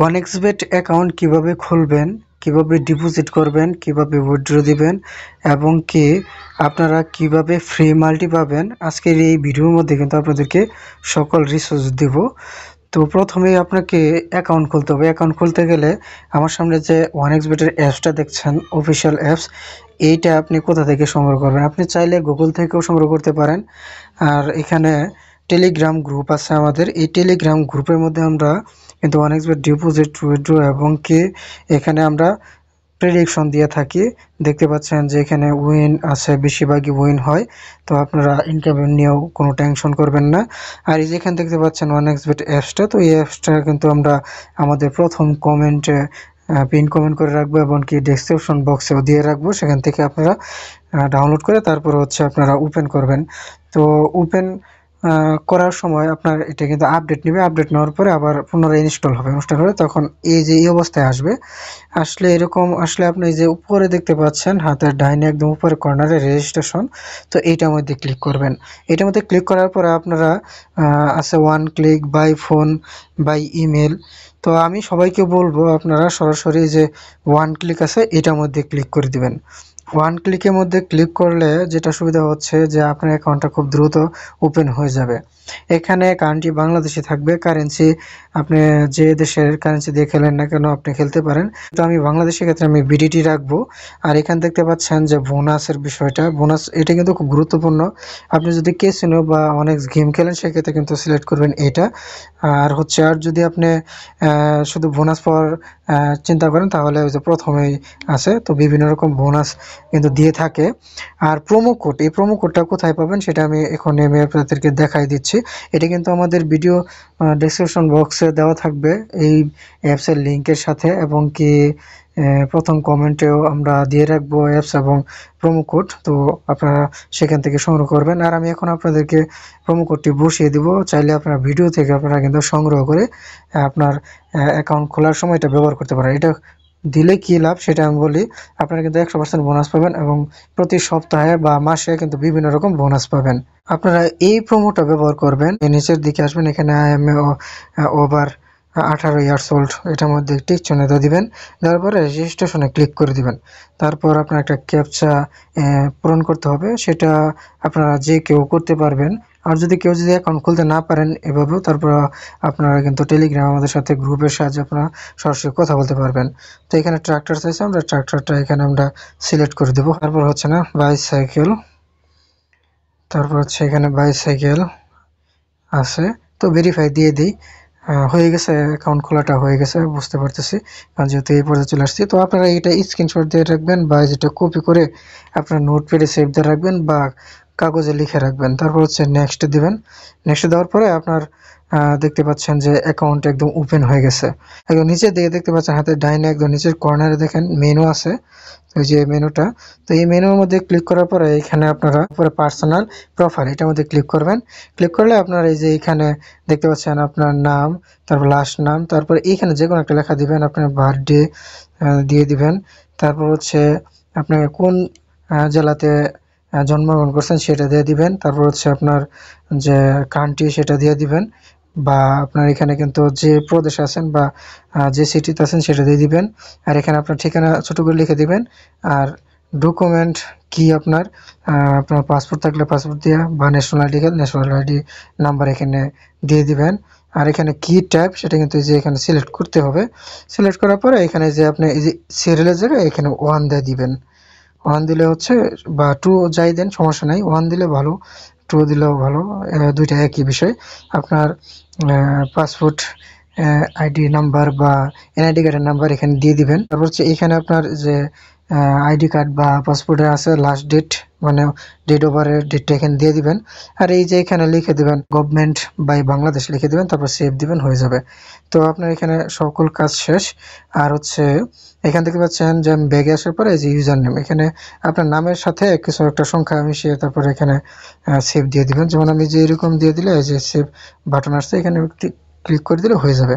OneXBet account কিভাবে খুলবেন, কিভাবে ডিপোজিট করবেন, কিভাবে উইথড্র দিবেন এবং কি আপনারা কিভাবে ফ্রি মাল্টি পাবেন, আজকের এই ভিডিওর মধ্যে কিন্তু আপনাদেরকে সকল রিসোর্স দিব। তো প্রথমেই আপনাকে অ্যাকাউন্ট খুলতে হবে। অ্যাকাউন্ট খুলতে গেলে আমার সামনে যে OneXBet-এর অ্যাপসটা দেখছেন, অফিসিয়াল অ্যাপস, এইটা আপনি কোথা থেকে সংগ্রহ করবেন? আপনি চাইলে গুগল থেকেও সংগ্রহ করতে পারেন। আর এখানে টেলিগ্রাম গ্রুপ আছে আমাদের। এই টেলিগ্রাম গ্রুপের মধ্যে আমরা কিন্তু OneXBet ডিপোজিট, উইথড্র এবং কি এখানে আমরা প্রেডিকশন দিয়ে থাকি। দেখতে পাচ্ছেন যে এখানে উইন আছে, বেশিরভাগই উইন হয়। তো আপনারা ইনকাম নিয়েও কোনো টেনশন করবেন না। আর এই যেখানে দেখতে পাচ্ছেন OneXBet অ্যাপসটা, তো এই অ্যাপসটা কিন্তু আমরা আমাদের প্রথম কমেন্টে পিন কমেন্ট করে রাখবো এবং কি ডেসক্রিপশন বক্সেও দিয়ে রাখবো। সেখান থেকে আপনারা ডাউনলোড করে তারপর হচ্ছে আপনারা ওপেন করবেন। তো ওপেন করার সময় আপনার এটা কিন্তু আপডেট নেবে। আপডেট নেওয়ার পরে আবার পুনরায় ইনস্টল হবে। ইনস্টল হলে তখন এই যে এই অবস্থায় আসবে। আসলে এরকম আসলে আপনি যে উপরে দেখতে পাচ্ছেন হাতের ডাইনে একদম উপরে কর্নারে রেজিস্ট্রেশন, তো এইটার মধ্যে ক্লিক করবেন। এটার মধ্যে ক্লিক করার পরে আপনারা আছে one click, by phone, by email. তো আমি সবাইকে বলবো আপনারা সরাসরি যে ওয়ান ক্লিক আছে এটার মধ্যে ক্লিক করে দিবেন। ওয়ান ক্লিকের মধ্যে ক্লিক করলে যেটা সুবিধা হচ্ছে যে আপনার অ্যাকাউন্টটা খুব দ্রুত ওপেন হয়ে যাবে। এখানে কারেন্সি বাংলাদেশি থাকবে। কারেন্সি আপনি যে দেশের কারেন্সি দিয়ে খেলেন না কেন আপনি খেলতে পারেন। তো আমি বাংলাদেশের ক্ষেত্রে আমি বিডিটি রাখবো। আর এখানে দেখতে পাচ্ছেন যে বোনাসের বিষয়টা, বোনাস এটা কিন্তু খুব গুরুত্বপূর্ণ। আপনি যদি ক্যাসিনো বা অনেক গেম খেলেন সেক্ষেত্রে কিন্তু সিলেক্ট করবেন এটা। আর হচ্ছে আর যদি আপনি শুধু বোনাস পাওয়ার চিন্তা করেন তাহলে ওই যে প্রথমেই আছে, তো বিভিন্ন রকম বোনাস কিন্তু দিয়ে থাকে। আর প্রোমো কোড, এই প্রোমো কোডটা কোথায় পাবেন সেটা আমি এখন আমি আপনাদেরকে দেখাই দিচ্ছি। এটা কিন্তু আমাদের ভিডিও ডেসক্রিপশন বক্সে দেওয়া থাকবে এই অ্যাপসের লিঙ্কের সাথে, এবং কি প্রথম কমেন্টেও আমরা দিয়ে রাখবো অ্যাপস এবং প্রোমো কোড। তো আপনারা সেখান থেকে সংগ্রহ করবেন। আর আমি এখন আপনাদেরকে প্রোমো কোডটি বসিয়ে দিব। চাইলে আপনারা ভিডিও থেকে আপনারা কিন্তু সংগ্রহ করে আপনার অ্যাকাউন্ট খোলার সময় এটা ব্যবহার করতে পারেন। এটা দিলে কি লাভ সেটা আমি বলি। আপনারা কিন্তু 100% বোনাস পাবেন এবং প্রতি সপ্তাহে বা মাসে কিন্তু বিভিন্ন রকম বোনাস পাবেন। আপনারা এই প্রোমোটা ব্যবহার করবেন। নিচের দিকে আসবেন, এখানে I am over 18 years old, এটার মধ্যে টিক চিহ্ন দিবেন। দেওয়ার পরে রেজিস্ট্রেশনে ক্লিক করে দিবেন। তারপর আপনার একটা ক্যাপচা পূরণ করতে হবে। সেটা আপনারা যে কেউ করতে পারবেন। আর যদি কেউ যদি অ্যাকাউন্ট খুলতে না পারেন এভাবেও, তারপর আপনারা কিন্তু টেলিগ্রাম আমাদের সাথে গ্রুপের সাহায্যে আপনারা সরাসরি কথা বলতে পারবেন। তো এখানে ট্রাক্টর চাইছে, আমরা ট্রাক্টরটা এখানে আমরা সিলেক্ট করে দেবো। তারপর হচ্ছে না বাইসাইকেল, তারপর হচ্ছে এখানে বাইসাইকেল আছে। তো ভেরিফাই দিয়ে দিই। হয়ে গেছে, অ্যাকাউন্ট খোলাটা হয়ে গেছে বুঝতে পারতেছি, কারণ যেহেতু এই পর্যায়ে চলে আসছি। তো আপনারা এটা স্ক্রিনশট দিয়ে রাখবেন বা যেটা কপি করে আপনার নোটপ্যাডে সেভ দিয়ে রাখবেন বা কাগজে লিখে রাখবেন। তারপর হচ্ছে নেক্সট দিবেন। নেক্সট দেওয়ার পরে আপনার দেখতে পাচ্ছেন যে অ্যাকাউন্ট একদম ওপেন হয়ে গেছে। একদম নিচের দিকে দেখতে পাচ্ছেন হাতের ডাইনে একদম নিচের কর্নারে দেখেন মেনু আছে, ওই যে মেনুটা। তো এই মেনুর মধ্যে ক্লিক করার পরে এখানে আপনারা পরে পার্সোনাল প্রোফাইল এটার মধ্যে ক্লিক করবেন। ক্লিক করলে আপনার এই যে এখানে দেখতে পাচ্ছেন আপনার নাম, তারপর লাস্ট নাম, তারপর এইখানে যে কোনো একটা লেখা দিবেন, আপনার বার্থডে দিয়ে দিবেন। তারপর হচ্ছে আপনি কোন জেলাতে জন্মগ্রহণ করছেন সেটা দিয়ে দিবেন। তারপর হচ্ছে আপনার যে কান্ট্রি সেটা দিয়ে দিবেন, বা আপনার এখানে কিন্তু যে প্রদেশে আছেন বা যে সিটিতে আছেন সেটা দিয়ে দিবেন। আর এখানে আপনার ঠিকানা ছোট করে লিখে দিবেন। আর ডকুমেন্ট কি আপনার আপনার পাসপোর্ট থাকলে পাসপোর্ট দিয়া, বা national ID card national ID number এখানে দিয়ে দিবেন। আর এখানে কি টাইপ সেটা কিন্তু যে এখানে সিলেক্ট করতে হবে। সিলেক্ট করার পরে এখানে যে আপনি এই যে সিরিয়ালের জায়গায় এখানে 1 দিয়ে দিবেন। 1 দিলে হচ্ছে, বা 2 যাই দেন সমস্যা নাই, 1 দিলে ভালো, 2 দিলেও ভালো, দুইটা একই বিষয়। আপনার পাসপোর্ট আইডি নাম্বার বা এনআইডি কার্ডের নাম্বার এখানে দিয়ে দিবেন। তারপর হচ্ছে এখানে আপনার যে আইডি কার্ড বা পাসপোর্টে আছে লাস্ট ডেট, মানে ডেট ওভার এর ডেটটা এখানে দিয়ে দিবেন। আর এই যে এখানে লিখে দিবেন গভর্নমেন্ট বাই বাংলাদেশ লিখে দিবেন, তারপর সেভ দিবেন, হয়ে যাবে। তো আপনার এখানে সকল কাজ শেষ। আর হচ্ছে এখান থেকে পাচ্ছেন যে ব্যাগে আসার পরে এই যে ইউজার নেম, এখানে আপনার নামের সাথে কিছু একটা সংখ্যা মিশিয়ে তারপর এখানে সেভ দিয়ে দিবেন। যেমন আমি যে এরকম দিয়ে দিলে এই যে সেভ বাটন আসছে, এখানে ক্লিক করে দিলে হয়ে যাবে।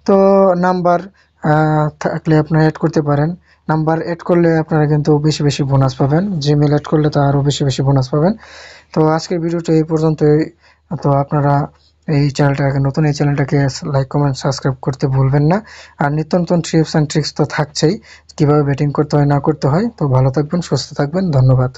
তো নাম্বার থাকলে আপনারা অ্যাড করতে পারেন। নাম্বার অ্যাড করলে আপনারা কিন্তু বেশি বেশি বোনাস পাবেন। জিমেল অ্যাড করলে তো আরও বেশি বেশি বোনাস পাবেন। তো আজকের ভিডিওটা এই পর্যন্তই। তো আপনারা এই চ্যানেলটাকে নতুন, এই চ্যানেলটাকে লাইক কমেন্ট সাবস্ক্রাইব করতে ভুলবেন না। আর নিত্য নতুন টিপস অ্যান্ড ট্রিক্স তো থাকছেই, কীভাবে ব্যাটিং করতে হয় না করতে হয়। তো ভালো থাকবেন, সুস্থ থাকবেন, ধন্যবাদ।